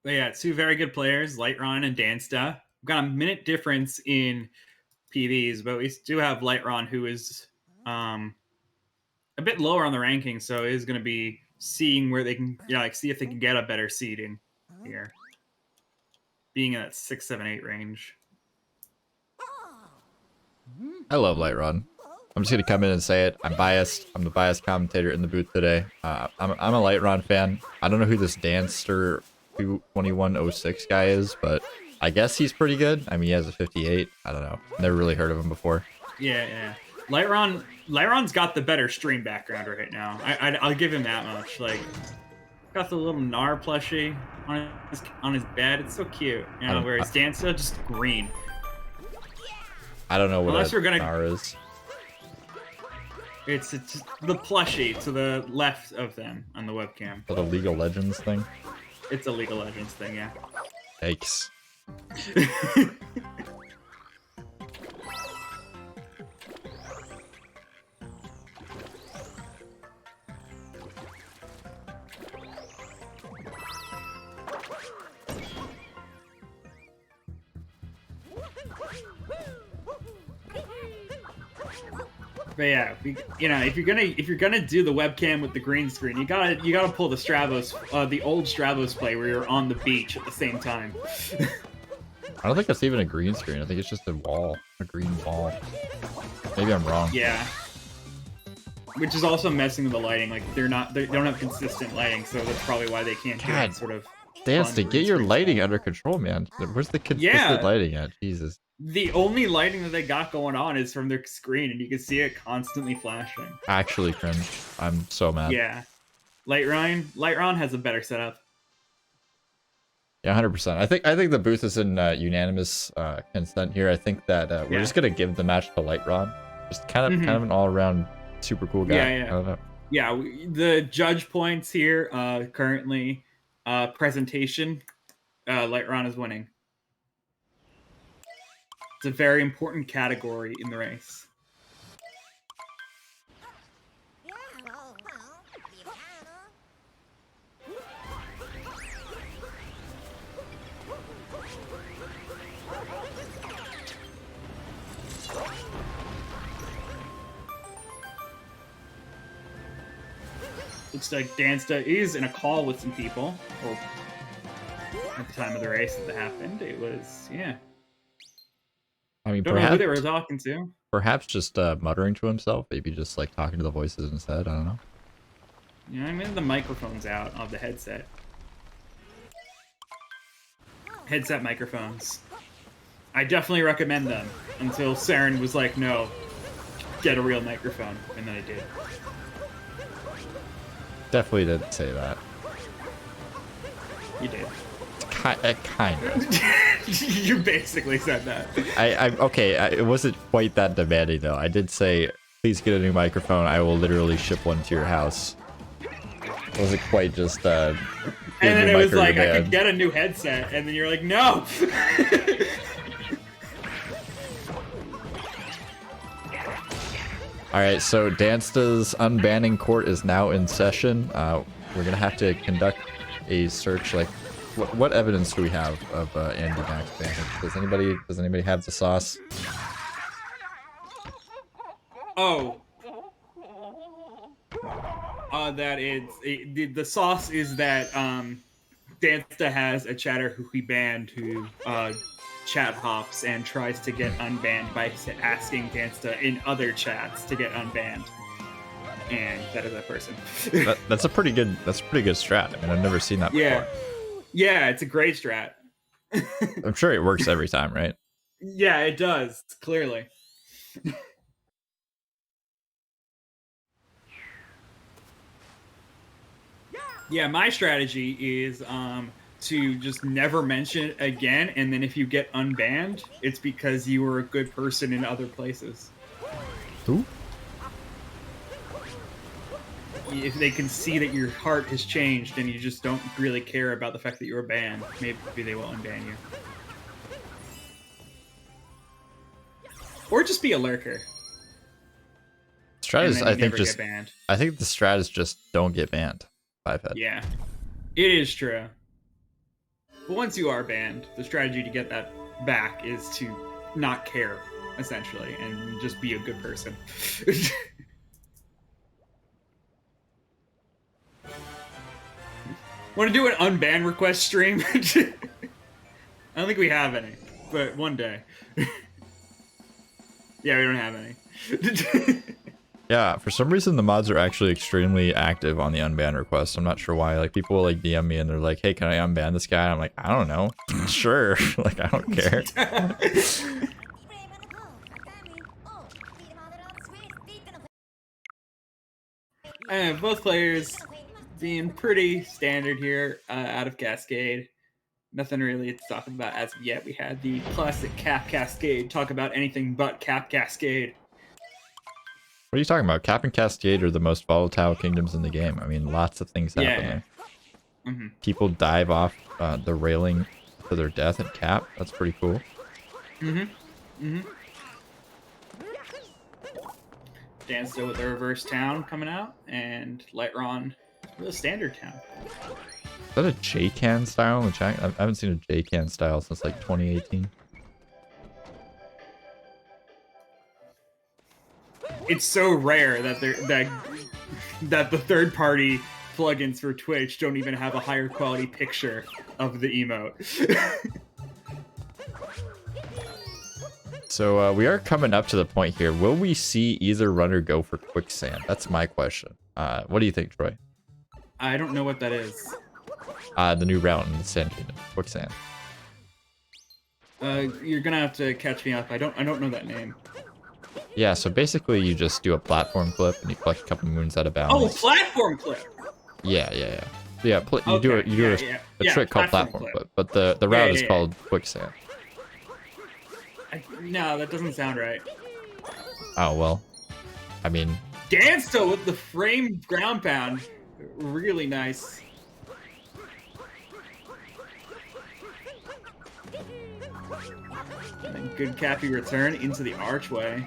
But yeah, two very good players, LightRon and Dansta. We've got a minute difference in PVs, but we do have LightRon, who is a bit lower on the rankings, so is going to be seeing where they can, like see if they can get a better seeding here, being in that 6, 7, 8 range. I love LightRon. I'm just gonna come in and say it. I'm biased. I'm the biased commentator in the booth today. I'm a LightRon fan. I don't know who this Danster 2106 guy is, but I guess he's pretty good. I mean, he has a 58. I don't know. Never really heard of him before. Yeah. LightRon's got the better stream background right now. I'll give him that much. Like, got the little Gnar plushie on his bed. It's so cute. You know, where his Dansta just green. I don't know what Unless we're gonna Gnar is. It's the plushie to the left of them on the webcam. For the League of Legends thing? It's a League of Legends thing, yeah. Yikes. But yeah, if you're gonna do the webcam with the green screen, you gotta pull the Stravos, the old Stravos play where you're on the beach at the same time. I don't think that's even a green screen. I think it's just a wall, a green wall. Maybe I'm wrong. Yeah. Which is also messing with the lighting. Like they don't have consistent lighting, so that's probably why they can't do that sort of. Dansta, get your lighting under control, man. Where's the consistent lighting at? Jesus. The only lighting that they got going on is from their screen, and you can see it constantly flashing. Actually cringe. I'm so mad. Yeah. LightRon has a better setup. Yeah, 100%. I think the booth is in unanimous consent here. I think that we're just gonna give the match to LightRon. Just kind of an all-around super cool guy. Yeah. I don't know. Yeah, the judge points here currently presentation. LightRon is winning. It's a very important category in the race. Looks like Dansta is in a call with some people. Well, at the time of the race that happened, it was, yeah. I mean, don't know who they were talking to. Perhaps just muttering to himself. Maybe just like talking to the voices instead. I don't know. Yeah, I mean the microphone's out of the headset. Headset microphones. I definitely recommend them until Saren was like, "No, get a real microphone," and then I did. Definitely didn't say that. You did. Kind of. You basically said that. It wasn't quite that demanding though. I did say, please get a new microphone. I will literally ship one to your house. It wasn't quite just and then it was like, I could get a new headset, and then you're like, no. All right, so Dansta's unbanning court is now in session. We're gonna have to conduct a search. Like, what evidence do we have of Andy Max banning? Does anybody have the sauce? Oh. That is the sauce is that Dansta has a chatter who he banned who chat hops and tries to get unbanned by asking Dansta in other chats to get unbanned, and that is that person. That's a pretty good strat. I mean, I've never seen that before. Yeah, it's a great strat. I'm sure it works every time, right? Yeah, it does, clearly. Yeah, my strategy is to just never mention it again, and then if you get unbanned, it's because you were a good person in other places. Who? If they can see that your heart has changed and you just don't really care about the fact that you were banned, maybe they will unban you. Or just be a lurker. Strat is, I think the strat is just don't get banned. 5-head. Yeah, it is true. But once you are banned, the strategy to get that back is to not care, essentially, and just be a good person. Want to do an unban request stream? I don't think we have any, but one day. Yeah, we don't have any. Yeah, for some reason the mods are actually extremely active on the unban request. I'm not sure why. Like people will like DM me and they're like, "Hey, can I unban this guy?" I'm like, "I don't know." Sure. Like I don't care. Both players being pretty standard here out of Cascade. Nothing really to talk about as of yet. We had the classic Cap Cascade. Talk about anything but Cap Cascade. What are you talking about? Cap and Cascade are the most volatile kingdoms in the game. I mean, lots of things happen there. Mm-hmm. People dive off the railing to their death at Cap. That's pretty cool. Mm-hmm. Mm-hmm. Dansta with the reverse town coming out, and LightRon with a standard town. Is that a J-Can style in the chat? I haven't seen a J-Can style since like 2018. It's so rare that that the third-party plugins for Twitch don't even have a higher quality picture of the emote. So we are coming up to the point here. Will we see either runner go for quicksand? That's my question. What do you think, Troy? I don't know what that is. The new route in the Sand Kingdom, quicksand. You're gonna have to catch me up. I don't know that name. Yeah, so basically you just do a platform clip and you collect a couple moons out of bounds. Oh, platform clip. Yeah. You do a trick called platform clip, but the route is called quicksand. No, that doesn't sound right. Oh well, I mean. Dansta with the frame ground pound, really nice. And then good Cappy return into the archway.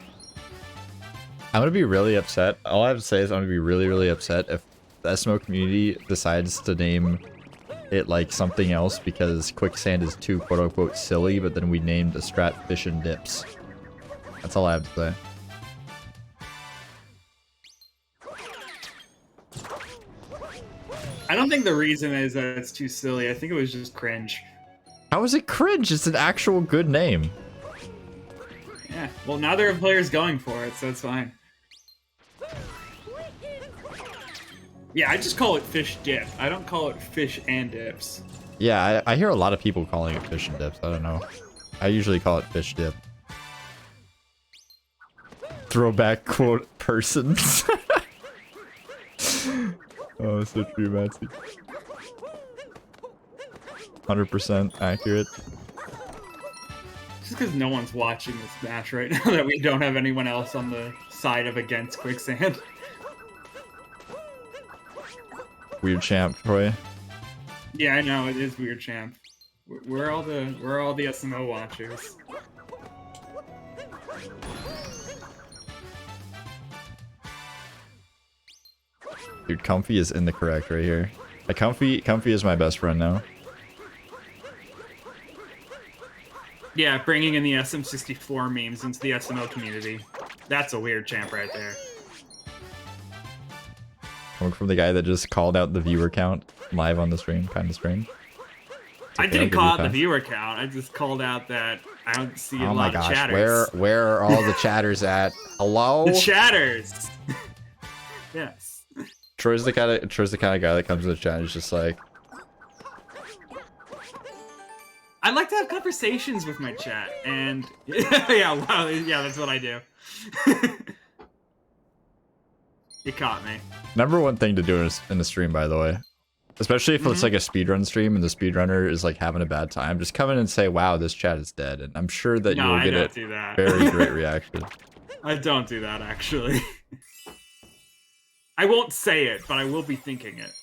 I'm gonna be really upset. All I have to say is I'm gonna be really upset if the SMO community decides to name it like something else because quicksand is too quote-unquote silly, but then we named a strat fish and dips. That's all I have to say. I don't think the reason is that it's too silly. I think it was just cringe. How is it cringe? It's an actual good name. Yeah, well now there are players going for it, so it's fine. Yeah, I just call it fish dip. I don't call it fish and dips. Yeah, I hear a lot of people calling it fish and dips. I don't know. I usually call it fish dip. Throwback quote persons. Oh, so true, Matsy. 100% accurate. Just because no one's watching this match right now that we don't have anyone else on the side of against quicksand. Weird champ, Troy. Yeah, I know, it is weird champ. We're all the SMO watchers. Dude, Comfy is in the correct right here. Comfy is my best friend now. Yeah, bringing in the SM64 memes into the SMO community. That's a weird champ right there. Coming from the guy that just called out the viewer count live on the stream, kind of strange. I didn't call out the viewer count. I just called out that I don't see a lot of chatters. Where are all the chatters at? Hello? The chatters. Yes. Troy's the kind of guy that comes to the chat and is just like, I like to have conversations with my chat, and yeah, wow, yeah, that's what I do. You caught me. Number one thing to do in the stream, by the way, especially if it's like a speedrun stream and the speedrunner is like having a bad time, just come in and say, "Wow, this chat is dead," and I'm sure that you will get a very great reaction. I don't do that actually. I won't say it, but I will be thinking it.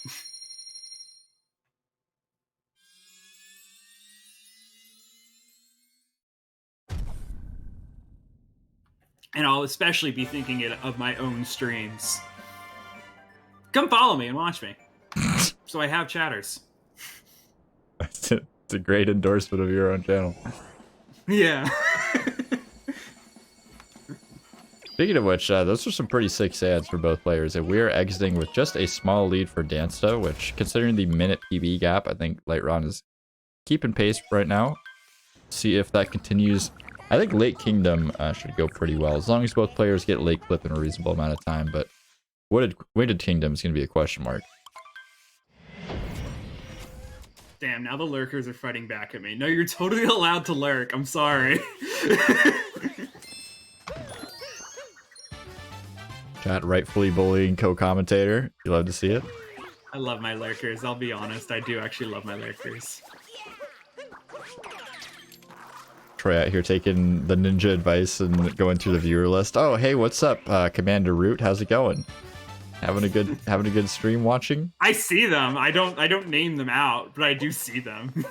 And I'll especially be thinking it of my own streams. Come follow me and watch me. So I have chatters. It's a great endorsement of your own channel. Yeah. Speaking of which, those are some pretty sick ads for both players. And we're exiting with just a small lead for Dansta, which, considering the minute PB gap, I think LightRon is keeping pace right now. See if that continues. I think Late Kingdom should go pretty well, as long as both players get late clip in a reasonable amount of time. But Winded Kingdom is going to be a question mark. Damn, now the lurkers are fighting back at me. No, you're totally allowed to lurk. I'm sorry. Chat rightfully bullying co-commentator. You love to see it. I love my lurkers. I'll be honest. I do actually love my lurkers. Troy out here taking the ninja advice and going through the viewer list. Oh, hey, what's up, Commander Root? How's it going? Having a good stream watching? I see them. I don't name them out, but I do see them.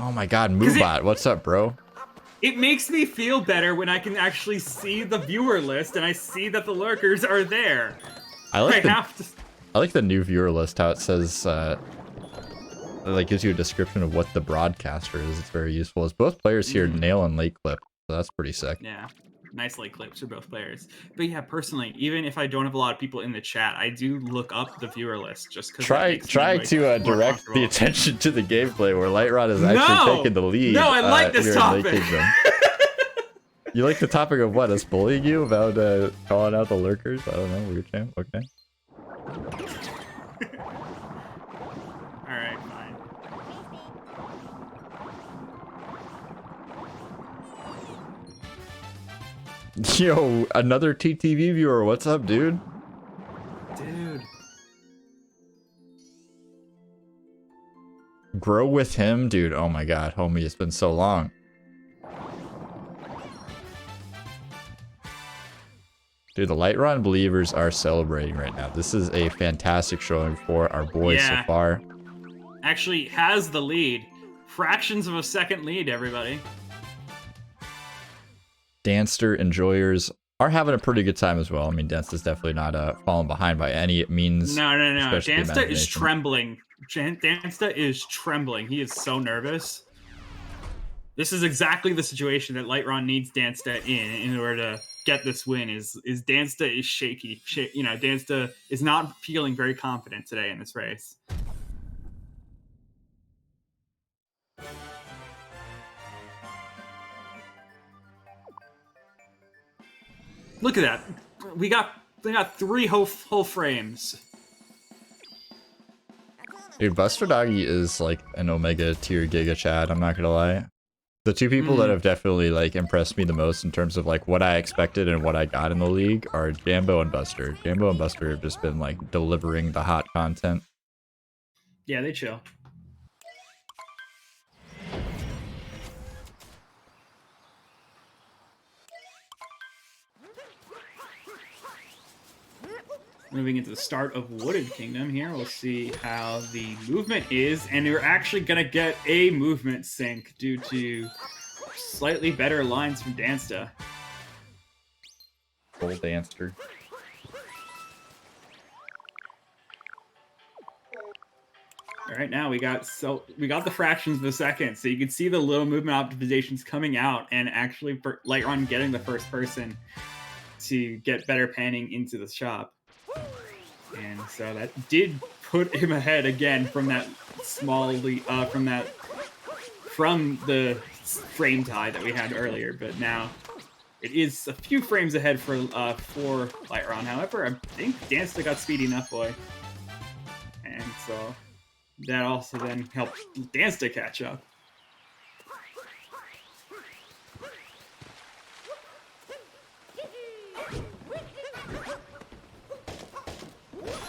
Oh my god, Moobot, what's up, bro? It makes me feel better when I can actually see the viewer list and I see that the lurkers are there. I like the new viewer list, how it says it like gives you a description of what the broadcaster is. It's very useful. As both players here nail and late clip, so that's pretty sick. Yeah, nice late clips for both players. But yeah, personally, even if I don't have a lot of people in the chat, I do look up the viewer list just because. Try to direct the attention to the gameplay where LightRon is actually taking the lead. No, I like this topic. You like the topic of what? Us bullying you about calling out the lurkers? I don't know. Weird champ. Okay. Alright, fine. Yo, another TTV viewer. What's up, dude? Dude. Grow with him, dude. Oh my god, homie, it's been so long. Dude, the LightRon believers are celebrating right now. This is a fantastic showing for our boys so far. Actually has the lead. Fractions of a second lead, everybody. Danster enjoyers are having a pretty good time as well. I mean, Dansta's definitely not falling behind by any means. No. Dansta is trembling. Dansta is trembling. He is so nervous. This is exactly the situation that LightRon needs Dansta in order to get this win. Is Dansta is shaky. You know, Dansta is not feeling very confident today in this race. Look at that. We got 3 whole frames. Dude, Buster Doggy is like an Omega tier Giga Chad, I'm not gonna lie. The two people that have definitely like impressed me the most in terms of like what I expected and what I got in the league are Jambo and Buster. Jambo and Buster have just been like delivering the hot content. Yeah, they chill. Moving into the start of Wooded Kingdom here, we'll see how the movement is, and we're actually going to get a movement sync due to slightly better lines from Dansta. Full Danster. All right, now we got the fractions of a second, so you can see the little movement optimizations coming out, and actually for LightRon getting the first person to get better panning into the shop. And so that did put him ahead again from that from the frame tie that we had earlier. But now it is a few frames ahead for LightRon. However, I think Dansta got speedy enough, boy, and so that also then helped Dansta catch up.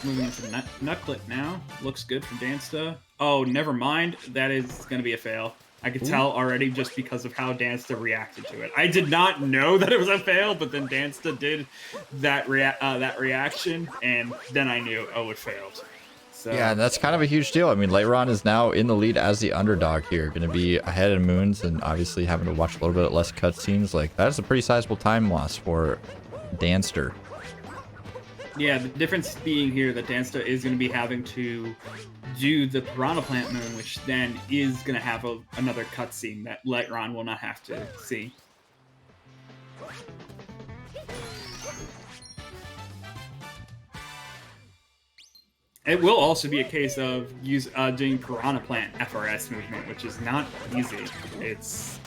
Moving into the nut clip now. Looks good from Dansta. Oh, never mind. That is going to be a fail. I could tell already just because of how Dansta reacted to it. I did not know that it was a fail, but then Dansta did that reaction, and then I knew, oh, it failed. So yeah, that's kind of a huge deal. I mean, LightRon is now in the lead as the underdog here. Going to be ahead of Moons and obviously having to watch a little bit less cutscenes. Like, that is a pretty sizable time loss for Danster. Yeah, the difference being here that Dansta is going to be having to do the Piranha Plant Moon, which then is going to have another cutscene that LightRon will not have to see. It will also be a case of doing Piranha Plant FRS movement, which is not easy. It's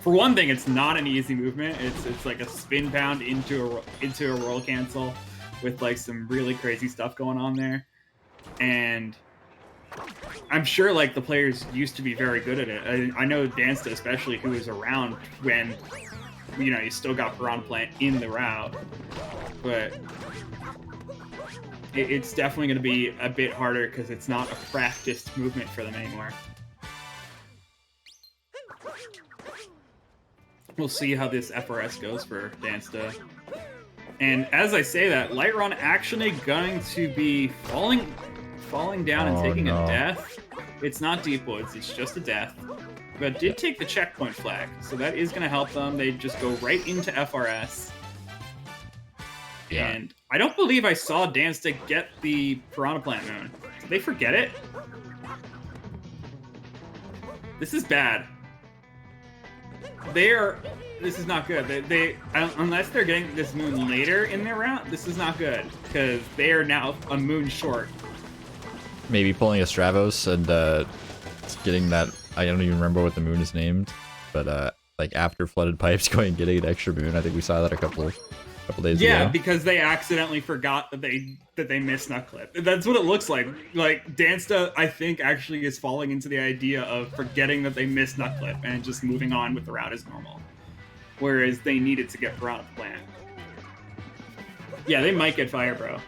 for one thing, it's not an easy movement. It's like a spin pound into a roll cancel with like some really crazy stuff going on there, and I'm sure like the players used to be very good at it. I know Dansta especially, who was around when you still got Piranha Plant in the route, but it's definitely going to be a bit harder because it's not a practiced movement for them anymore. We'll see how this FRS goes for Dansta. And as I say that, LightRon actually going to be falling down and taking a death. It's not deep woods, it's just a death. But did take the checkpoint flag, so that is going to help them. They just go right into FRS. Yeah. And I don't believe I saw Dansta get the Piranha Plant Moon. Did they forget it? This is bad. This is not good. They unless they're getting this moon later in their round, this is not good because they are now a moon short. Maybe pulling a Stravos and getting that. I don't even remember what the moon is named, but like after flooded pipes, going and getting an extra moon. I think we saw that a couple days ago. Yeah, because they accidentally forgot that they missed Nutclip. That's what it looks like. Like Dansta, I think, actually is falling into the idea of forgetting that they missed Nutclip and just moving on with the route as normal. Whereas they needed to get Piranha Plant. Yeah, they might get Fire Bro.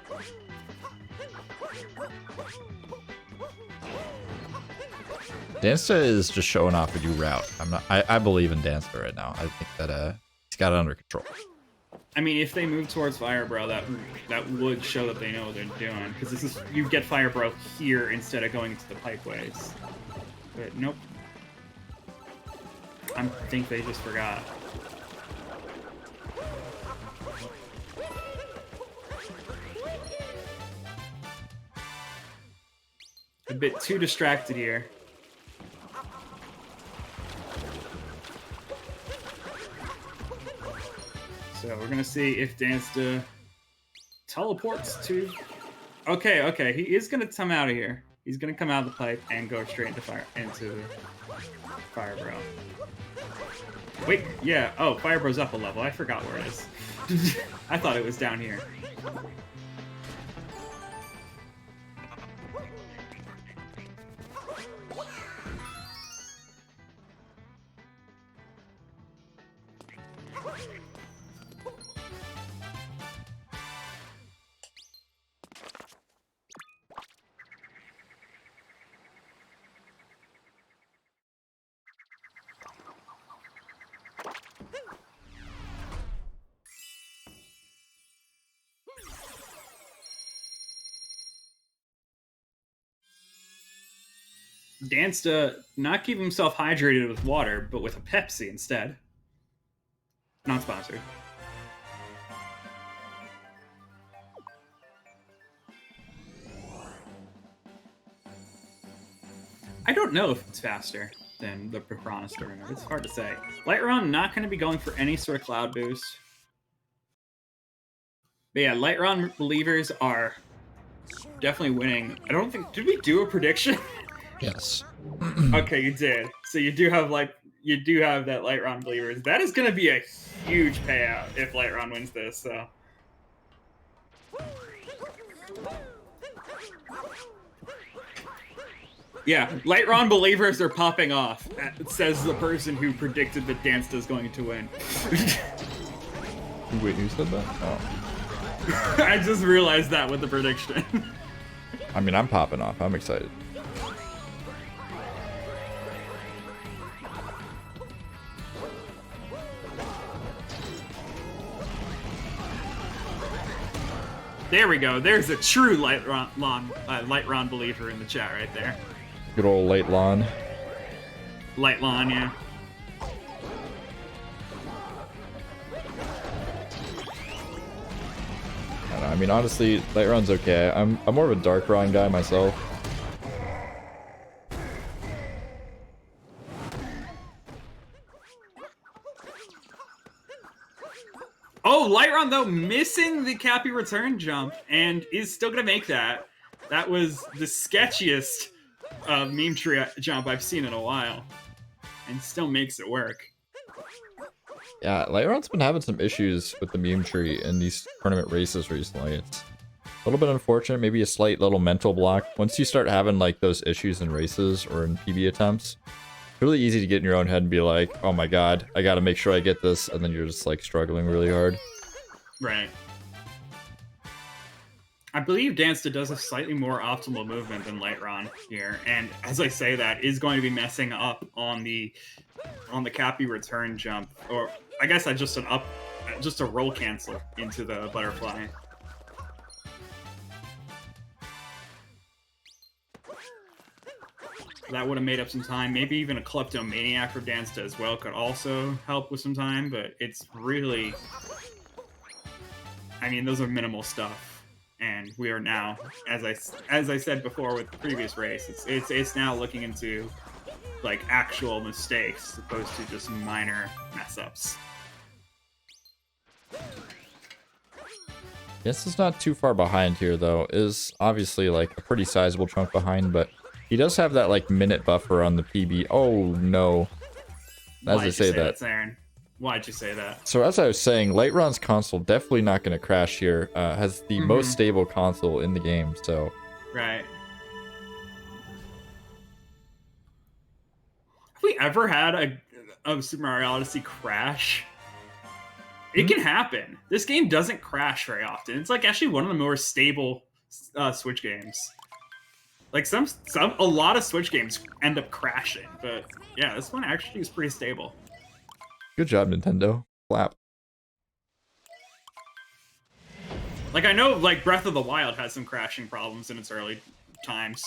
Dansta is just showing off a new route. I believe in Dansta right now. I think that he's got it under control. I mean, if they move towards Fire Bro, that would show that they know what they're doing. Because this is, you get Fire Bro here instead of going into the pipeways. But nope. I think they just forgot. A bit too distracted here. So we're gonna see if Dansta teleports to. Okay, he is gonna come out of here. He's gonna come out of the pipe and go straight into Fire Bro. Wait, yeah. Oh, Fire Bro's up a level. I forgot where it is. I thought it was down here. Dansta not keep himself hydrated with water, but with a Pepsi instead. Not sponsored. I don't know if it's faster than the Piranha Storm. It's hard to say. LightRon not going to be going for any sort of cloud boost. But yeah, LightRon believers are definitely winning. I don't think... Did we do a prediction? Yes. Okay, you did. So you do have that LightRon believers. That is going to be a huge payout if LightRon wins this. So. Yeah, LightRon believers are popping off. Says the person who predicted that Dansta is going to win. Wait, who said that? Oh. I just realized that with the prediction. I mean, I'm popping off. I'm excited. There we go. There's a true LightRon believer in the chat right there. Good old LightRon. LightRon, yeah. I mean, honestly, LightRon's okay. I'm more of a Dark Ron guy myself. Oh, LightRon though missing the Cappy return jump and is still gonna make that. That was the sketchiest meme tree jump I've seen in a while, and still makes it work. Yeah, LightRon's been having some issues with the meme tree in these tournament races recently. It's a little bit unfortunate, maybe a slight little mental block. Once you start having like those issues in races or in PB attempts, it's really easy to get in your own head and be like, oh my god, I gotta make sure I get this, and then you're just like struggling really hard. Right. I believe Dansta does a slightly more optimal movement than LightRon here, and as I say that, is going to be messing up on the Cappy return jump, or I guess that's just just a roll cancel into the butterfly. That would have made up some time. Maybe even a Kleptomaniac for Dansta as well could also help with some time, but it's really... I mean, those are minimal stuff. And we are now, as I said before with the previous race, it's now looking into like actual mistakes as opposed to just minor mess ups. This is not too far behind here though. Is obviously like a pretty sizable chunk behind, but he does have that like minute buffer on the PB. Oh no. As I say that. Aaron? Why'd you say that? So as I was saying, LightRon's console definitely not going to crash here. Has the most stable console in the game, so... Right. Have we ever had a Super Mario Odyssey crash? It can happen. This game doesn't crash very often. It's like actually one of the more stable Switch games. Like a lot of Switch games end up crashing, but yeah, this one actually is pretty stable. Good job, Nintendo. Clap. Like, I know, like, Breath of the Wild has some crashing problems in its early times.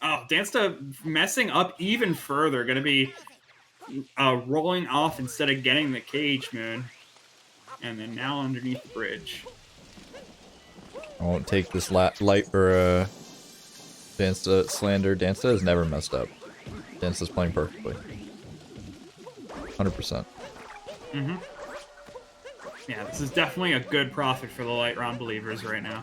Oh, Dansta messing up even further. Gonna be rolling off instead of getting the cage moon. And then now underneath the bridge. I won't take this light for Dansta slander. Dansta has never messed up. Dansta's playing perfectly. 100%. Mm-hmm. Yeah, this is definitely a good profit for the LightRon believers right now.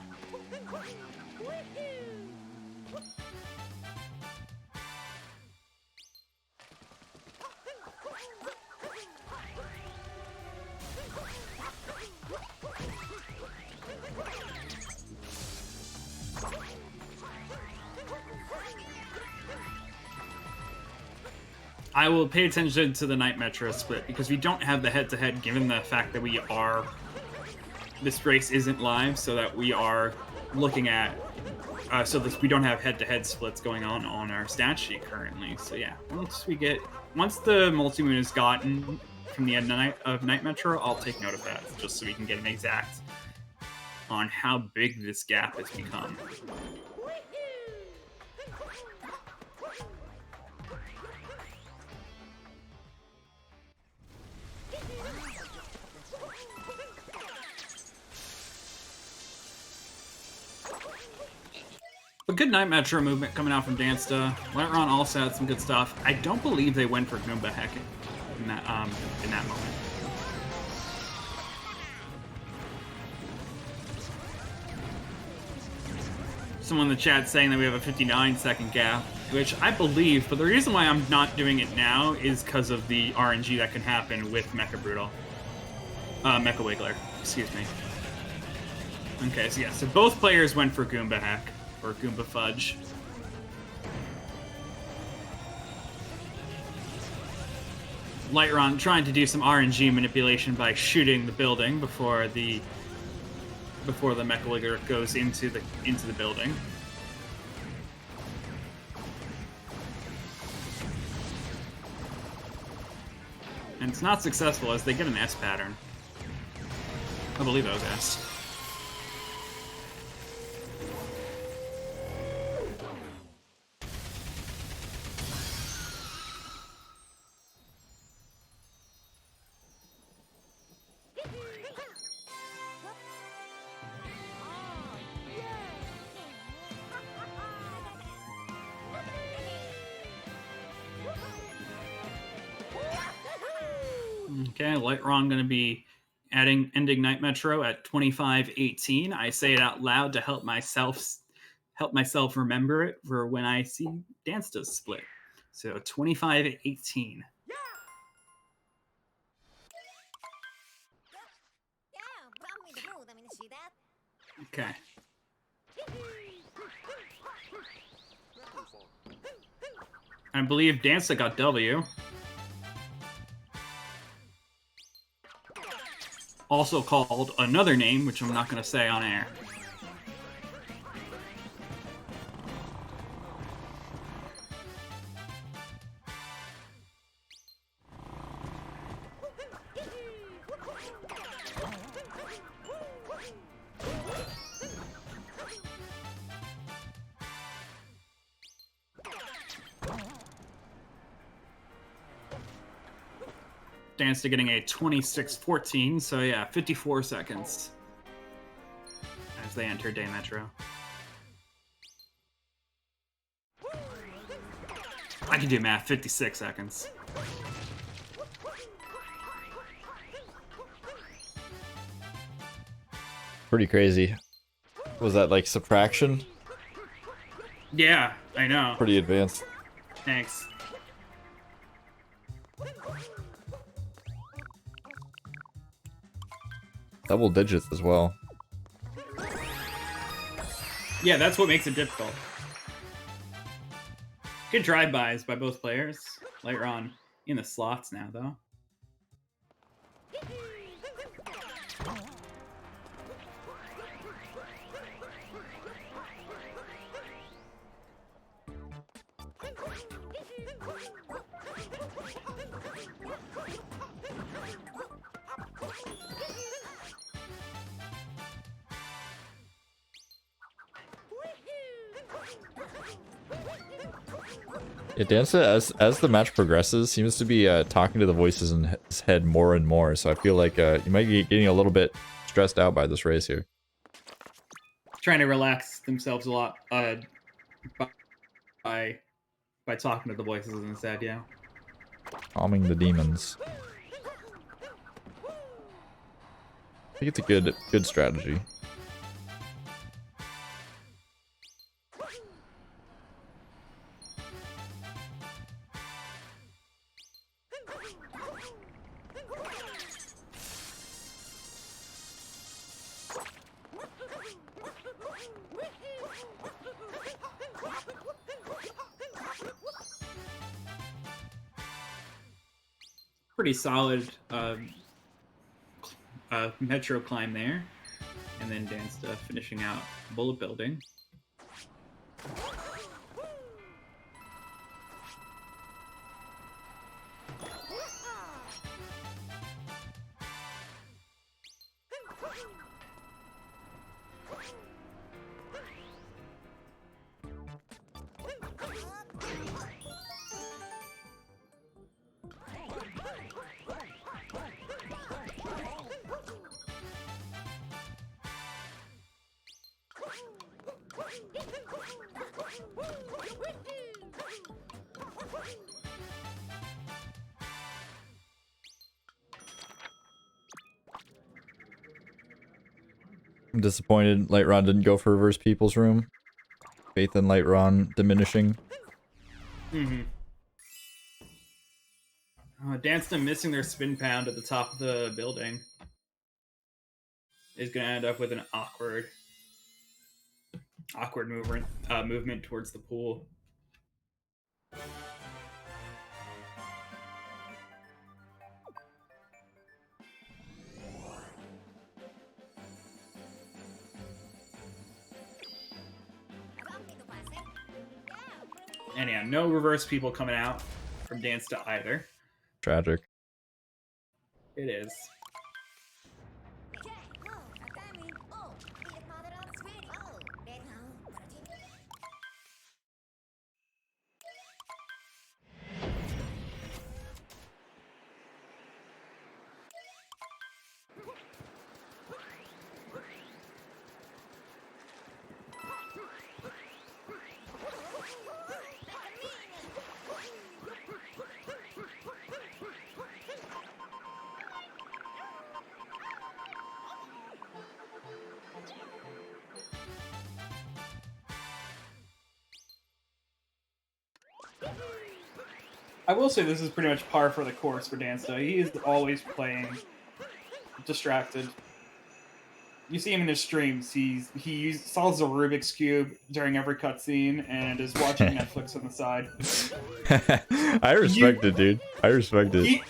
I will pay attention to the Night Metro split because we don't have the head-to-head given the fact that this race isn't live, so that we are looking at we don't have head-to-head splits going on our stat sheet currently. So yeah, once the multi-moon is gotten from the end of Night Metro, I'll take note of that just so we can get an exact on how big this gap has become. A good Night Metro movement coming out from Dansta. LightRon also had some good stuff. I don't believe they went for Goomba Heck in that moment. Someone in the chat saying that we have a 59-second gap, which I believe, but the reason why I'm not doing it now is because of the RNG that can happen with Mecha Wiggler, excuse me. Okay, so yeah, so both players went for Goomba Heck. Or Goomba Fudge. LightRon trying to do some RNG manipulation by shooting the building before the Mecha Wiggler goes into the building. And it's not successful as they get an S pattern. I believe that was S. Okay, LightRon going to be ending Night Metro at 25:18. I say it out loud to help myself remember it for when I see Dansta's split. So 25:18. Okay. I believe Dansta got W. Also called another name, which I'm not going to say on air. Dansta getting a 26:14, so yeah, 54 seconds as they enter Day Metro. I can do math, 56 seconds. Pretty crazy. Was that like subtraction? Yeah, I know. Pretty advanced. Thanks. Double digits as well. Yeah, that's what makes it difficult. Good drive-bys by both players. LightRon in the slots now, though. Yeah, Dansta, as the match progresses, seems to be talking to the voices in his head more and more. So I feel like you might be getting a little bit stressed out by this race here. Trying to relax themselves a lot by talking to the voices instead, yeah. Calming the demons. I think it's a good strategy. Pretty solid metro climb there. And then Dansta finishing out bullet building. I'm disappointed LightRon didn't go for reverse people's room. Faith in LightRon diminishing. Mm-hmm. Dansta missing their spin pound at the top of the building is going to end up with an awkward movement towards the pool. And yeah, no reverse people coming out from Dansta either. Tragic. It is. I will say this is pretty much par for the course for Dansta. He is always playing distracted. You see him in his streams. He solves a Rubik's Cube during every cutscene and is watching Netflix on the side. I respect it, dude. I respect it.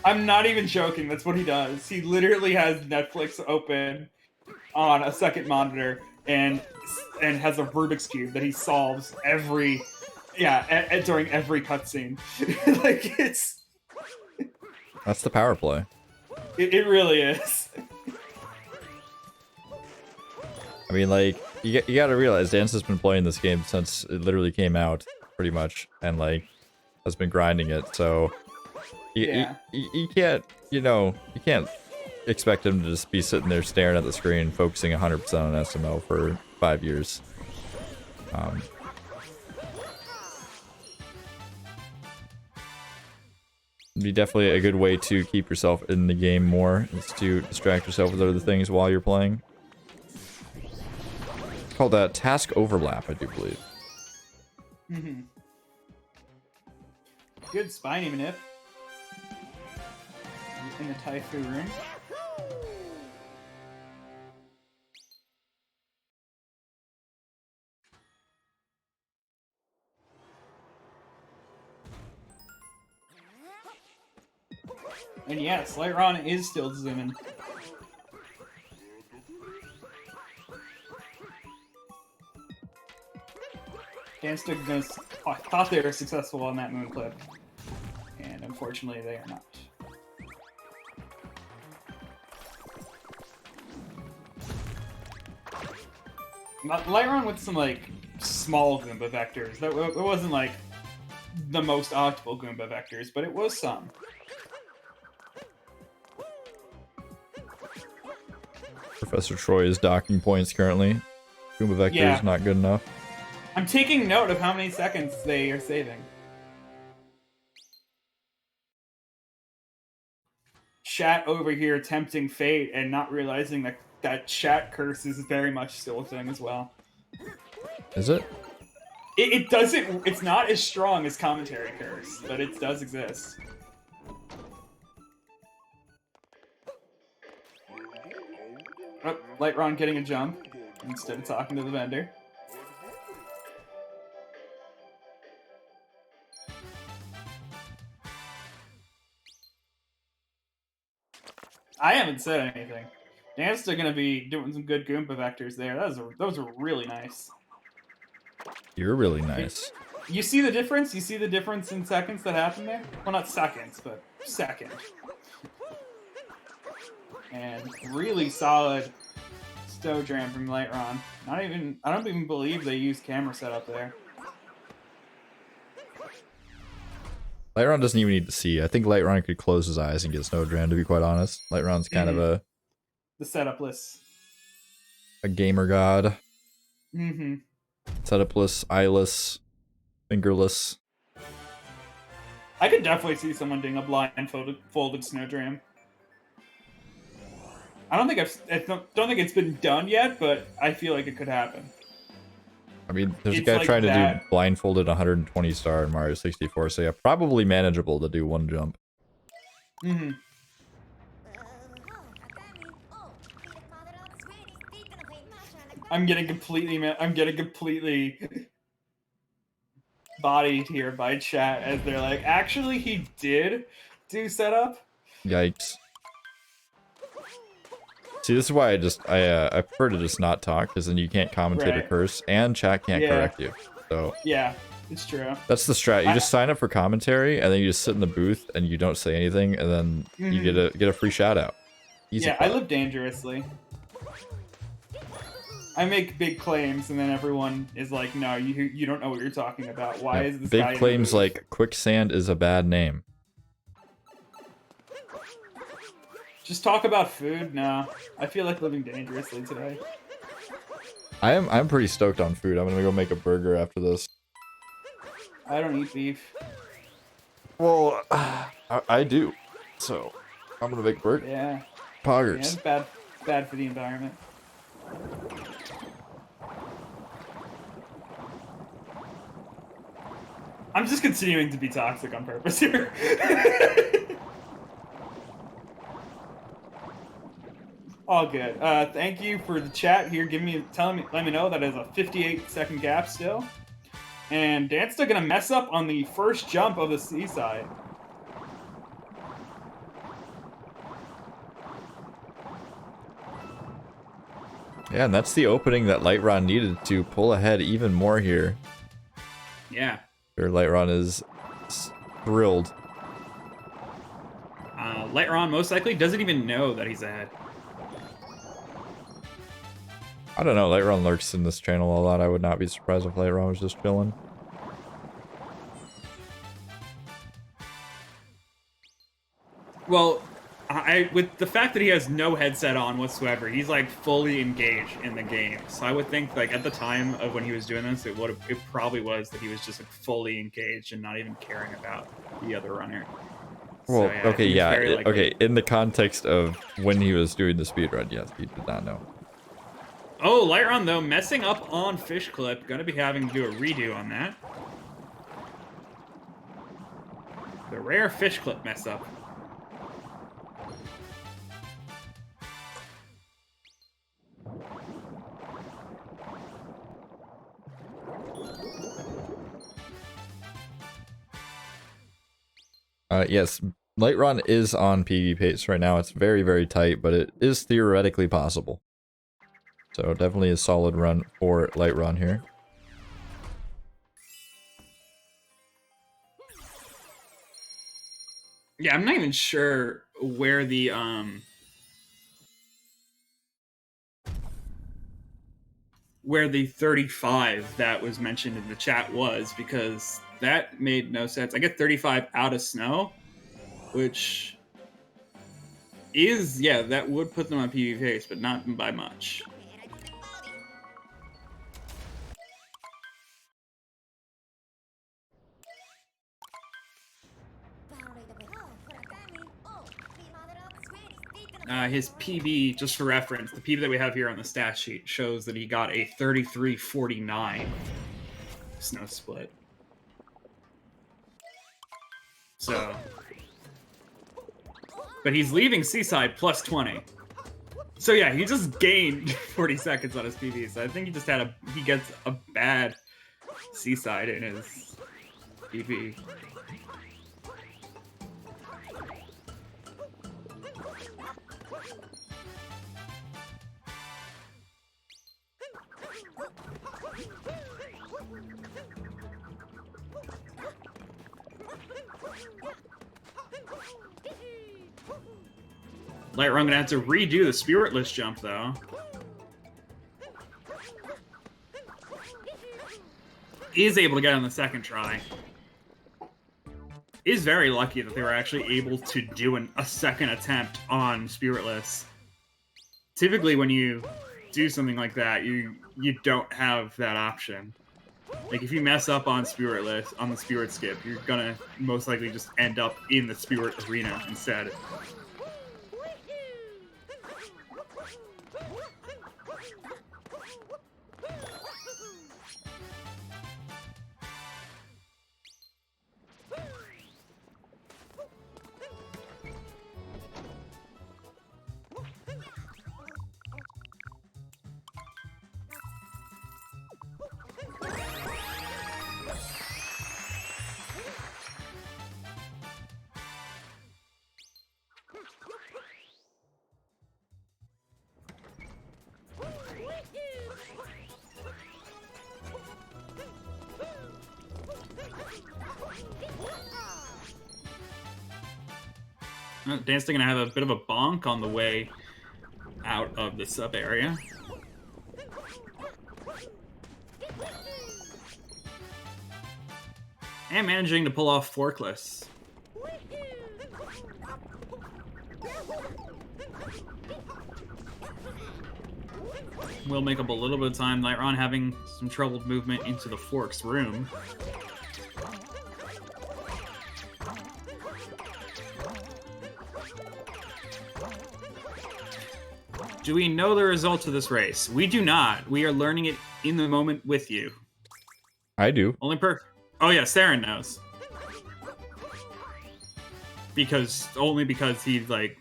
I'm not even joking. That's what he does. He literally has Netflix open on a second monitor and has a Rubik's Cube that he solves during every cutscene. Like That's the power play. It really is. I mean, like, you gotta realize Dansta's been playing this game since it literally came out, pretty much, and, like, has been grinding it, so... You can't, you can't expect him to just be sitting there staring at the screen, focusing 100% on SMO for 5 years. It'd be definitely a good way to keep yourself in the game more, is to distract yourself with other things while you're playing. It's called task overlap, I do believe. Mm-hmm. Good spiny manip. In the Taifu room. And yes, LightRon is still zooming. Dansta thought they were successful on that moon clip, and unfortunately they are not. LightRon with some, like, small Goomba vectors. It wasn't, like, the most optimal Goomba vectors, but it was some. Professor Troy is docking points currently. Goomba vector is not good enough. I'm taking note of how many seconds they are saving. Chat over here tempting fate and not realizing that chat curse is very much still a thing as well. Is it? It doesn't. It's not as strong as commentary curse, but it does exist. Oh, LightRon getting a jump instead of talking to the vendor. I haven't said anything. Dansta gonna be doing some good Goomba vectors there. Those are really nice. You're really nice. You see the difference? You see the difference in seconds that happened there? Well, not seconds, but second. And really solid Snowdram from LightRon. I don't even believe they used camera setup there. LightRon doesn't even need to see. I think LightRon could close his eyes and get Snowdram, to be quite honest. LightRon's kind of the setupless. A gamer god. Mm-hmm. Setupless, eyeless, fingerless. I could definitely see someone doing a blindfolded Snowdram. I don't think it's been done yet, but I feel like it could happen. I mean, there's a guy trying to do blindfolded 120 star in Mario 64, so yeah, probably manageable to do one jump. Mm-hmm. I'm getting completely bodied here by chat as they're like, actually, he did do setup. Yikes. See, this is why I prefer to just not talk, because then you can't commentate or curse, and chat can't correct you. So yeah, it's true. That's the strat. You just sign up for commentary, and then you just sit in the booth, and you don't say anything, and then you get a free shout out. Easy. Yeah, I live dangerously. I make big claims, and then everyone is like, "No, you don't know what you're talking about. Why is this guy big claims like quicksand is a bad name? Just talk about food? No. I feel like living dangerously today. I'm pretty stoked on food. I'm gonna go make a burger after this. I don't eat beef. Well, I do. So, I'm gonna make a burger. Yeah. Poggers. Yeah, it's bad for the environment. I'm just continuing to be toxic on purpose here. All good. Thank you for the chat here. Let me know that is a 58-second gap still. And Dansta gonna mess up on the first jump of the seaside. Yeah, and that's the opening that LightRon needed to pull ahead even more here. Yeah. Sure, LightRon is thrilled. LightRon most likely doesn't even know that he's ahead. I don't know, LightRon lurks in this channel a lot. I would not be surprised if LightRon was just chilling. Well, with the fact that he has no headset on whatsoever, he's like fully engaged in the game. So I would think like at the time of when he was doing this, it probably was that he was just like fully engaged and not even caring about the other runner. Well, so, yeah, okay, yeah, okay. In the context of when he was doing the speedrun, yes, he did not know. Oh, LightRon though messing up on Fish Clip. Gonna be having to do a redo on that. The rare Fish Clip mess up. Yes, LightRon is on PB pace right now. It's very, very tight, but it is theoretically possible. So definitely a solid run for LightRon here. Yeah, I'm not even sure where the 35 that was mentioned in the chat was, because that made no sense. I get 35 out of snow, which is, yeah, that would put them on PB pace, but not by much. His PB, just for reference, the PB that we have here on the stat sheet shows that he got a 33.49 snow split. So, but he's leaving Seaside plus 20. So yeah, he just gained 40 seconds on his PB. So I think he just he gets a bad Seaside in his PB. LightRon gonna have to redo the spiritless jump though. Is able to get on the second try. Is very lucky that they were actually able to do a second attempt on spiritless. Typically when you do something like that, you don't have that option. Like if you mess up on spiritless, on the spirit skip, you're gonna most likely just end up in the spirit arena instead. Dansta gonna have a bit of a bonk on the way out of the sub area. And managing to pull off forkless. Will make up a little bit of time. LightRon having some troubled movement into the forks room. Do we know the results of this race? We do not. We are learning it in the moment with you. I do. Only per Oh yeah, Saren knows. Only because he like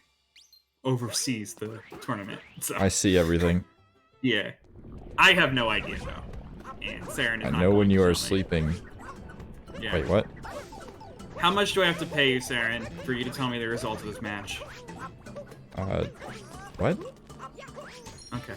oversees the tournament. So I see everything. yeah. I have no idea though. And Saren is I not know when going to you are tell me. sleeping. Yeah. Wait, what? How much do I have to pay you, Saren, for you to tell me the result of this match? What? Okay.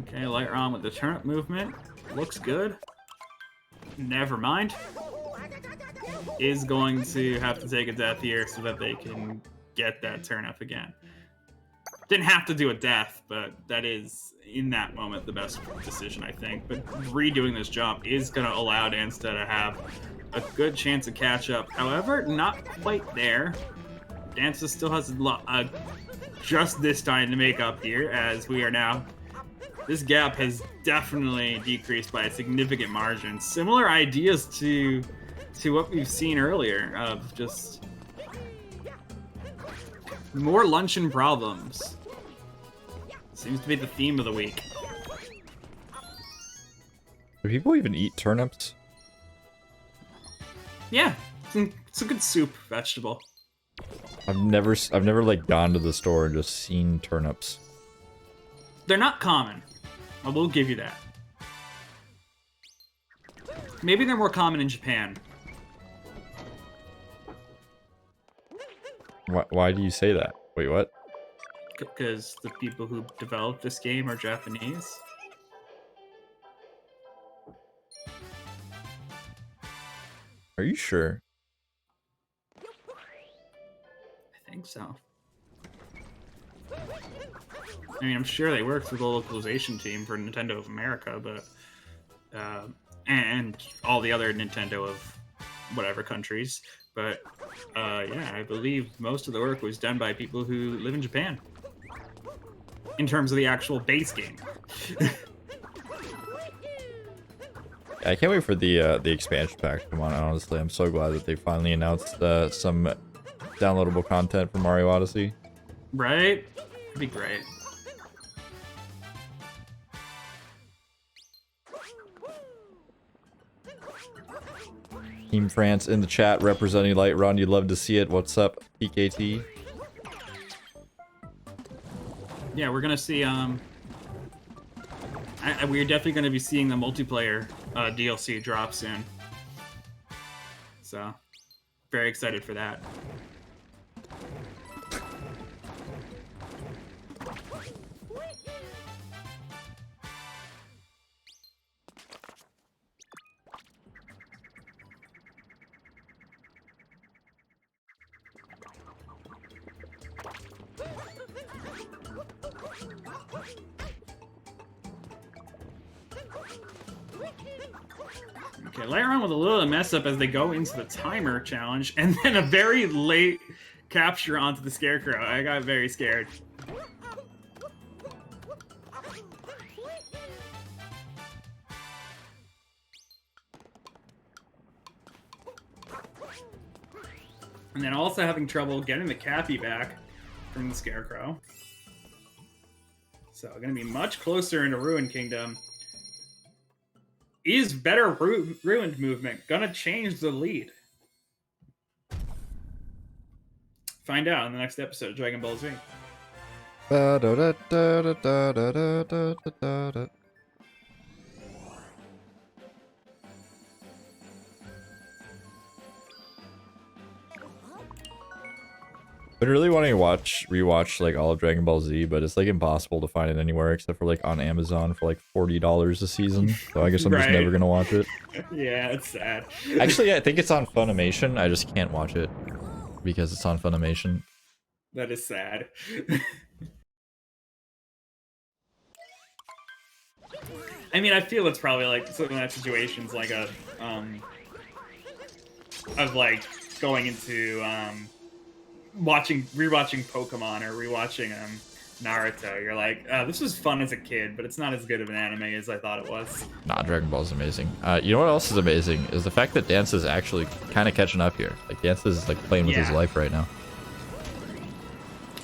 Okay, LightRon with the turnip movement. Looks good. Never mind. Is going to have to take a death here so that they can get that turnip again. Didn't have to do a death, but that is, in that moment, the best decision, I think. But redoing this jump is going to allow Dansta to have a good chance to catch up. However, not quite there. Dansta still has just this time to make up here, as we are now... This gap has definitely decreased by a significant margin. Similar ideas to what we've seen earlier, of just more luncheon problems. Seems to be the theme of the week. Do people even eat turnips? Yeah, it's a good soup vegetable. I've never like gone to the store and just seen turnips. They're not common. I will give you that. Maybe they're more common in Japan. Why do you say that? Wait, what? Because the people who developed this game are Japanese. Are you sure? I think so. I mean, I'm sure they worked with the localization team for Nintendo of America, but and all the other Nintendo of whatever countries. But yeah, I believe most of the work was done by people who live in Japan. In terms of the actual base game. I can't wait for the expansion pack to come on. Honestly, I'm so glad that they finally announced some downloadable content for Mario Odyssey. Right? It'd be great. Team France in the chat representing LightRon. You'd love to see it. What's up, PKT? Yeah, we're gonna see. We're definitely gonna be seeing the multiplayer DLC drop soon. So, very excited for that. Okay, LightRon with a little mess up as they go into the timer challenge, and then a very late capture onto the Scarecrow. I got very scared. And then also having trouble getting the Cappy back from the Scarecrow. So, going to be much closer into Ruined Kingdom. Is better Ruined movement gonna change the lead? Find out in the next episode of Dragon Ball Z. Been really wanting to rewatch like all of Dragon Ball Z, but it's like impossible to find it anywhere except for like on Amazon for like $40 a season. So I guess I'm just never gonna watch it. Yeah, it's sad. Actually, I think it's on Funimation. I just can't watch it because it's on Funimation. That is sad. I mean, I feel it's probably like some of that situation's like a of like going into rewatching Pokemon or rewatching Naruto. You're like, this was fun as a kid, but it's not as good of an anime as I thought it was. Nah, Dragon Ball is amazing. You know what else is amazing is the fact that Dansta is actually kind of catching up here. Like Dansta is like playing with his life right now.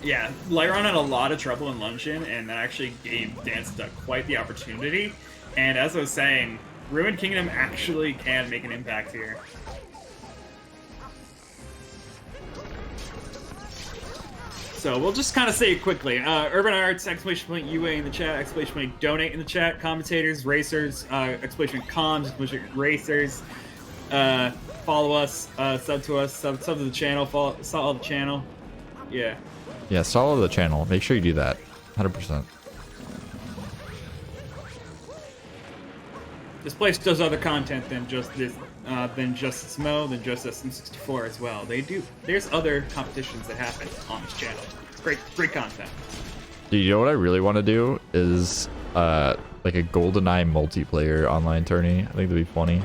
Yeah, LightRon had a lot of trouble in Luncheon, and that actually gave Dansta quite the opportunity. And as I was saying, Ruined Kingdom actually can make an impact here. So we'll just kind of say it quickly. Urban Arts, exclamation point UA in the chat, exclamation point donate in the chat, commentators, racers, exclamation point comms, exclamation point racers. Follow us, sub to us, sub to the channel, follow the channel. Yeah. Yeah, follow the channel. Make sure you do that. 100%. This place does other content than just this, than just SMO, than just SM64 as well. They do. There's other competitions that happen on this channel. It's great content. Dude, you know what I really want to do is like a GoldenEye multiplayer online tourney. I think that'd be funny.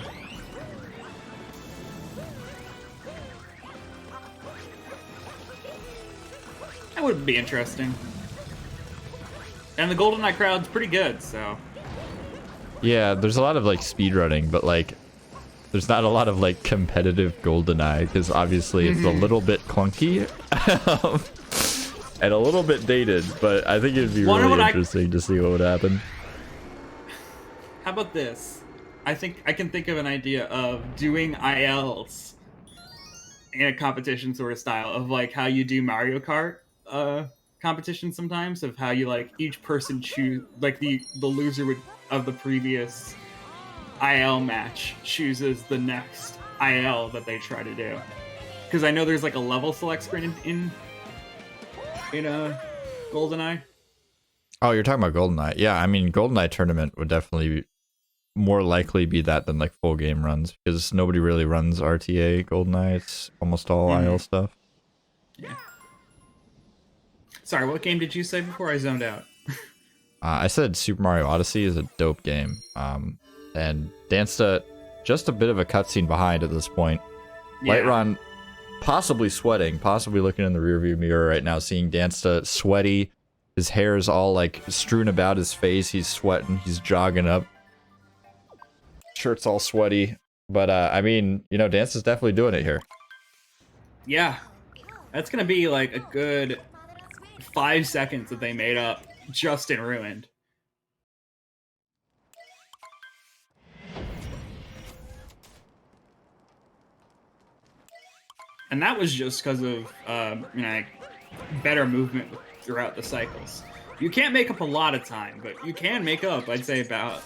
That would be interesting. And the GoldenEye crowd's pretty good, so. Yeah, there's a lot of like speedrunning, but like there's not a lot of like competitive GoldenEye because obviously it's a little bit clunky and a little bit dated, but I think it'd be really interesting to see what would happen. How about this? I think I can think of an idea of doing ILs in a competition sort of style of like how you do Mario Kart competition sometimes, of how you like each person choose like the loser would of the previous IL match chooses the next IL that they try to do. Because I know there's like a level select screen in GoldenEye. Oh, you're talking about GoldenEye. Yeah, I mean GoldenEye tournament would definitely more likely be that than like full game runs because nobody really runs RTA GoldenEye. It's almost all IL stuff. Yeah. Sorry, what game did you say before I zoned out? I said Super Mario Odyssey is a dope game. And Dansta, just a bit of a cutscene behind at this point. Yeah. LightRon possibly sweating, possibly looking in the rearview mirror right now, seeing Dansta sweaty. His hair is all like strewn about his face. He's sweating. He's jogging up. Shirt's all sweaty. But I mean, you know, Dansta's definitely doing it here. Yeah, that's gonna be like a good 5 seconds that they made up just in Ruined. And that was just because of better movement throughout the cycles. You can't make up a lot of time, but you can make up, I'd say, about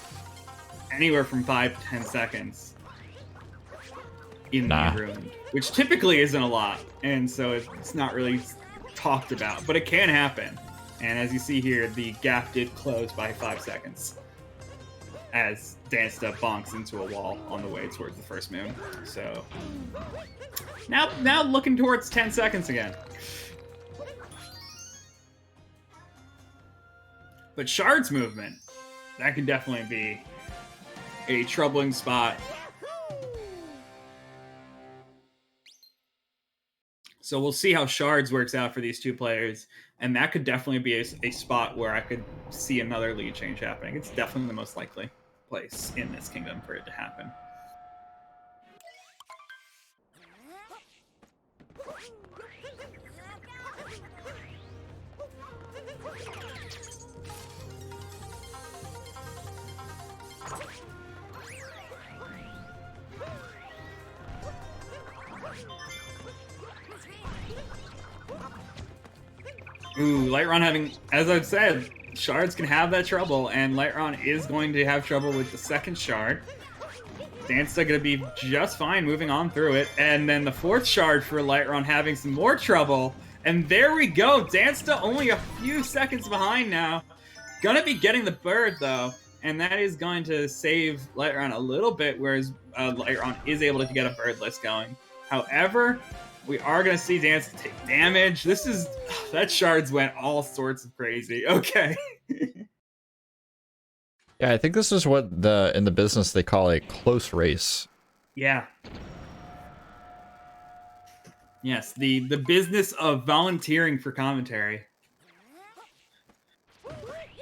anywhere from 5 to 10 seconds in the Ruined, which typically isn't a lot, and so it's not really talked about, but it can happen. And as you see here, the gap did close by 5 seconds as Dansta bonks into a wall on the way towards the first moon. So now looking towards 10 seconds again. But Shard's movement, that can definitely be a troubling spot. So we'll see how Shards works out for these two players, and that could definitely be a spot where I could see another lead change happening. It's definitely the most likely place in this kingdom for it to happen. Ooh, LightRon having, as I've said, Shards can have that trouble, and LightRon is going to have trouble with the second Shard. Dansta gonna be just fine moving on through it, and then the fourth Shard for LightRon having some more trouble, and there we go, Dansta only a few seconds behind now. Gonna be getting the bird though, and that is going to save LightRon a little bit, whereas LightRon is able to get a bird list going. However, we are going to see Dansta take damage. This is... that Shards went all sorts of crazy. Okay. Yeah, I think this is what in the business they call a close race. Yeah. Yes, the business of volunteering for commentary.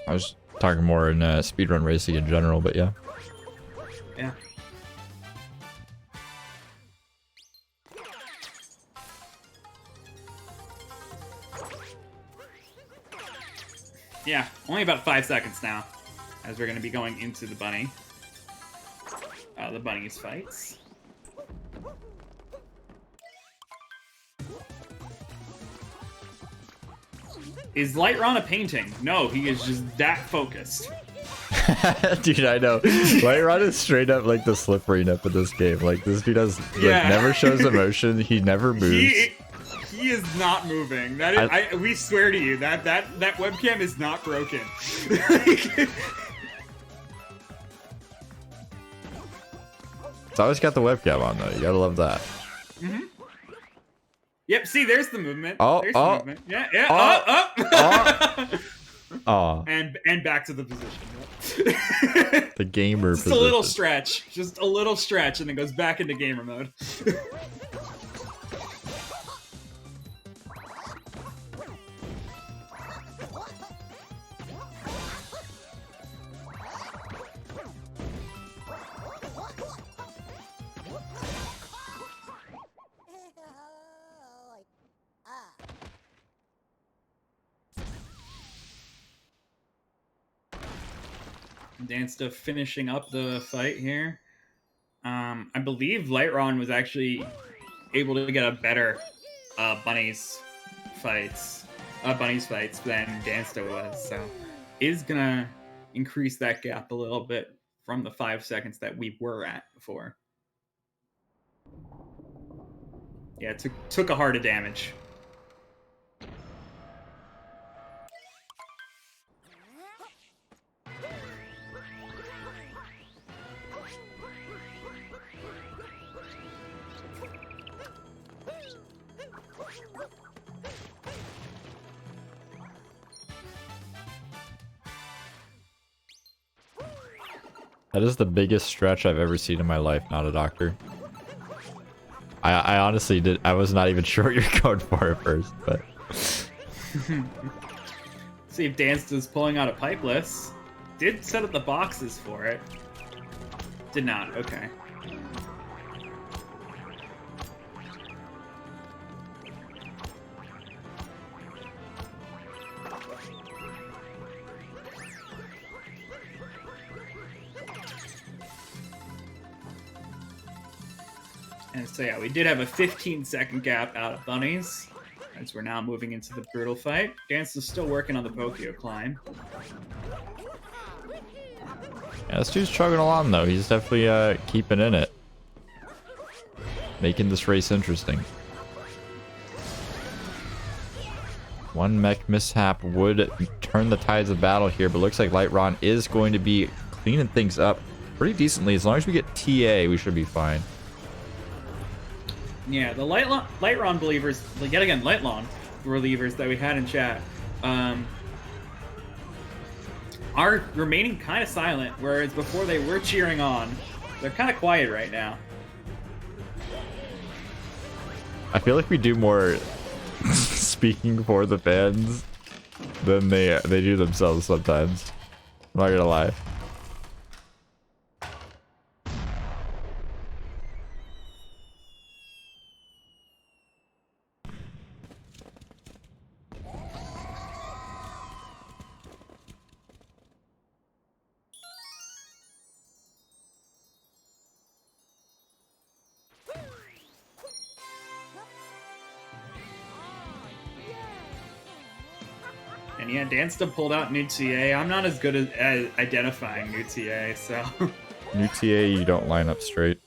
I was talking more in speedrun racing in general, but yeah. Yeah. Yeah, only about 5 seconds now, as we're going to be going into the bunny. The bunny's fights. Is LightRon a painting? No, he is just that focused. Dude, I know. LightRon is straight up like the slippery nip of this game. Like, this dude has never shows emotion. He never moves. He is not moving. That is, we swear to you that webcam is not broken. It's always got the webcam on though. You gotta love that. Mm-hmm. Yep. See, there's the movement. Oh, there's the movement. Yeah. Yeah. Oh. And back to the position. The gamer just position. A little stretch. Just a little stretch, and then goes back into gamer mode. Dansta finishing up the fight here. I believe LightRon was actually able to get a better bunnies fights than Dansta was, so is gonna increase that gap a little bit from the 5 seconds that we were at before. Yeah, it took a heart of damage. That is the biggest stretch I've ever seen in my life, not a doctor. I honestly did. I was not even sure what you're going for at first, but. See if Dansta's pulling out a pipeless. Did set up the boxes for it. Did not. Okay. And so yeah, we did have a 15-second gap out of bunnies, as we're now moving into the brutal fight. Dansta's still working on the Pokio climb. Yeah, this dude's chugging along though. He's definitely keeping in it, making this race interesting. One mech mishap would turn the tides of battle here, but looks like LightRon is going to be cleaning things up pretty decently. As long as we get TA, we should be fine. Yeah, the LightRon believers, yet again, LightRon believers that we had in chat, are remaining kind of silent, whereas before they were cheering on. They're kind of quiet right now. I feel like we do more speaking for the fans than they do themselves sometimes. I'm not gonna lie. And yeah, Dansta pulled out new TA. I'm not as good at identifying new TA, so... New TA, you don't line up straight.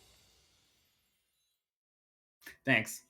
Thanks.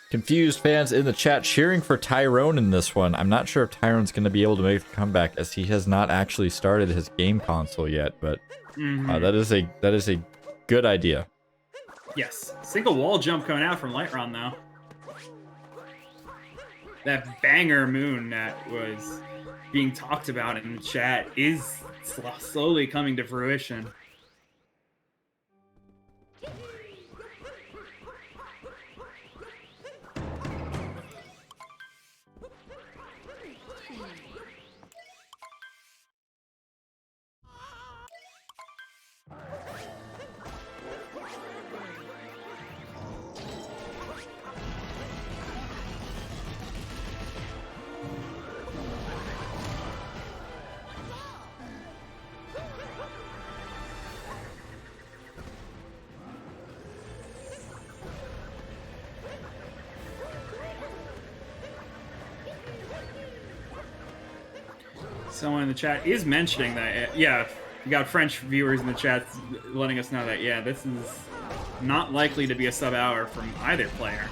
Confused fans in the chat cheering for Tyrone in this one. I'm not sure if Tyrone's going to be able to make a comeback as he has not actually started his game console yet, but that is a good idea. Yes. Single wall jump coming out from LightRon, though. That banger moon that was being talked about in the chat is slowly coming to fruition. Someone in the chat is mentioning that, yeah, we got French viewers in the chat letting us know that, yeah, this is not likely to be a sub-hour from either player.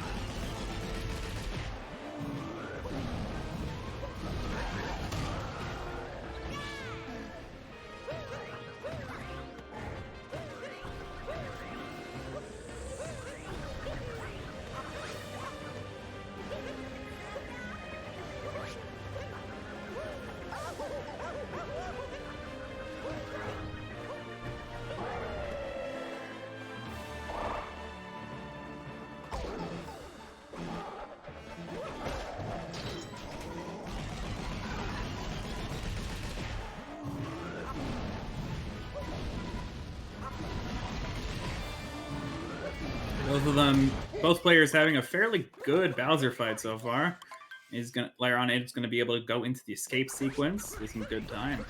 Both players having a fairly good Bowser fight so far. LightRon is gonna be able to go into the escape sequence with some good times.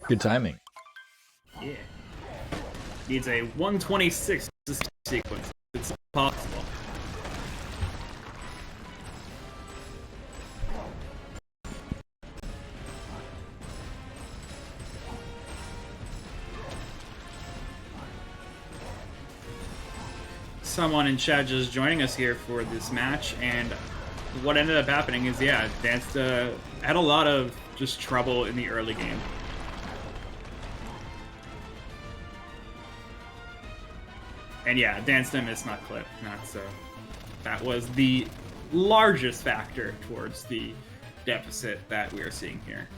Good timing. Yeah. Needs a 126 sequence. It's possible. Someone in chat just joining us here for this match, and what ended up happening is, yeah, Dansta had a lot of just trouble in the early game. And yeah, Dansta missed nut clip. That was the largest factor towards the deficit that we are seeing here.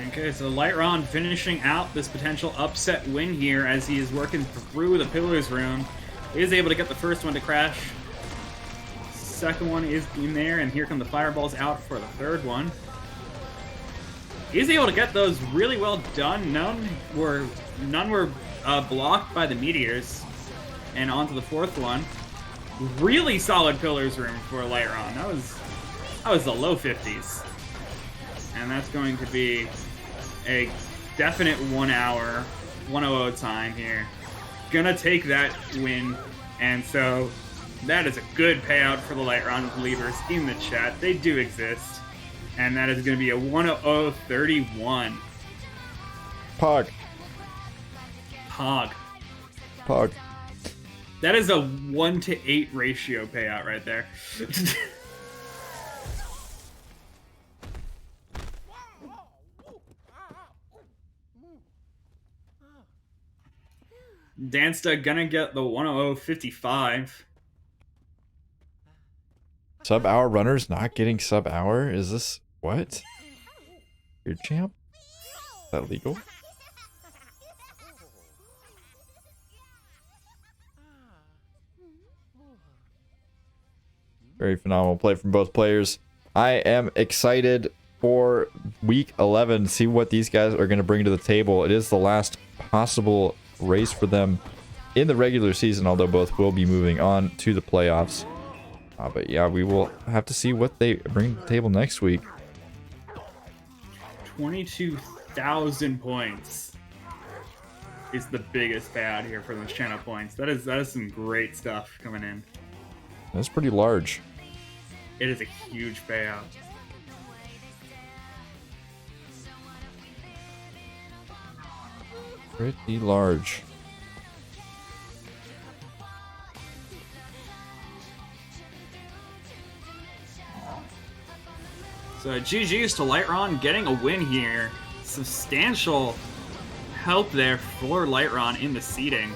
Okay, so LightRon finishing out this potential upset win here as he is working through the Pillars room. He is able to get the first one to crash. Second one is in there, and here come the fireballs out for the third one. He's able to get those really well done. None were blocked by the meteors. And on to the fourth one. Really solid Pillars room for LightRon. That was the low 50s. And that's going to be a definite 1 hour, 1:00 time here. Gonna take that win, and so that is a good payout for the LightRon believers in the chat. They do exist, and that is going to be a 1:00:31. Pog. That is a 1-to-8 ratio payout right there. Dansta gonna get the 1:00:55. Sub-hour runners not getting sub-hour? Is this... what? Your champ? Is that legal? Very phenomenal play from both players. I am excited for week 11. See what these guys are going to bring to the table. It is the last possible race for them in the regular season, although both will be moving on to the playoffs. But yeah, we will have to see what they bring to the table next week. 22,000 points is the biggest payout here for those channel points. That is some great stuff coming in. That's pretty large. It is a huge payout. Pretty large. So GG's to LightRon getting a win here. Substantial help there for LightRon in the seeding.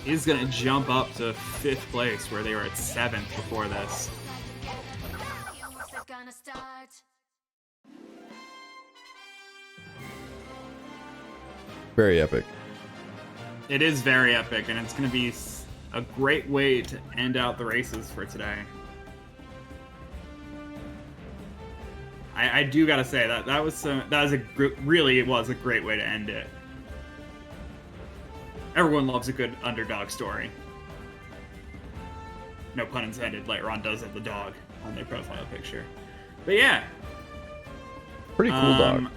He's gonna jump up to 5th place where they were at 7th before this. Very epic. It is very epic, and it's gonna be a great way to end out the races for today. I do gotta say that was a great way to end it. Everyone loves a good underdog story. No pun intended. LightRon does have the dog on their profile picture, but yeah, pretty cool dog.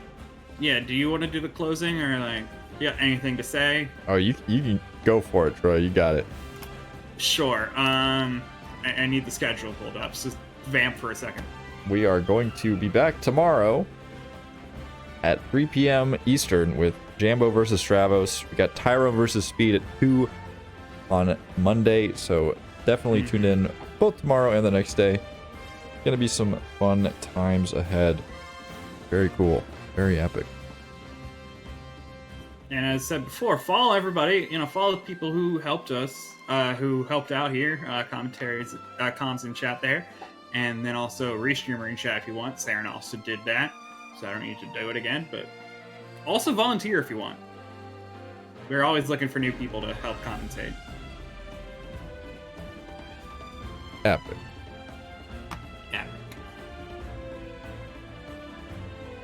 Yeah. Do you want to do the closing, or like, you got anything to say? Oh, you can go for it, Troy. You got it. Sure. I need the schedule pulled up. So just vamp for a second. We are going to be back tomorrow at 3 p.m. Eastern with Jambo versus Stravos. We got Tyro versus Speed at 2 on Monday, so definitely tune in both tomorrow and the next day. Gonna be some fun times ahead. Very cool. Very epic. And as I said before, follow everybody. Follow the people who helped us, who helped out here. Commentaries, comms in chat there. And then also restreamer in chat if you want. Saren also did that, so I don't need to do it again. But also volunteer if you want. We're always looking for new people to help commentate. Epic. Epic.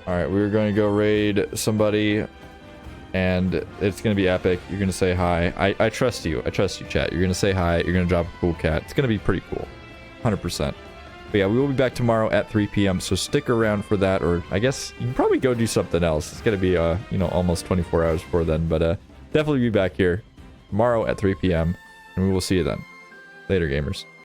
Alright, we're going to go raid somebody, and it's going to be epic. You're going to say hi. I trust you. I trust you, chat. You're going to say hi. You're going to drop a cool cat. It's going to be pretty cool. 100%. But yeah, we will be back tomorrow at 3 p.m. So stick around for that, or I guess you can probably go do something else. It's gonna be almost 24 hours before then, but definitely be back here tomorrow at 3 p.m. and we will see you then. Later, gamers.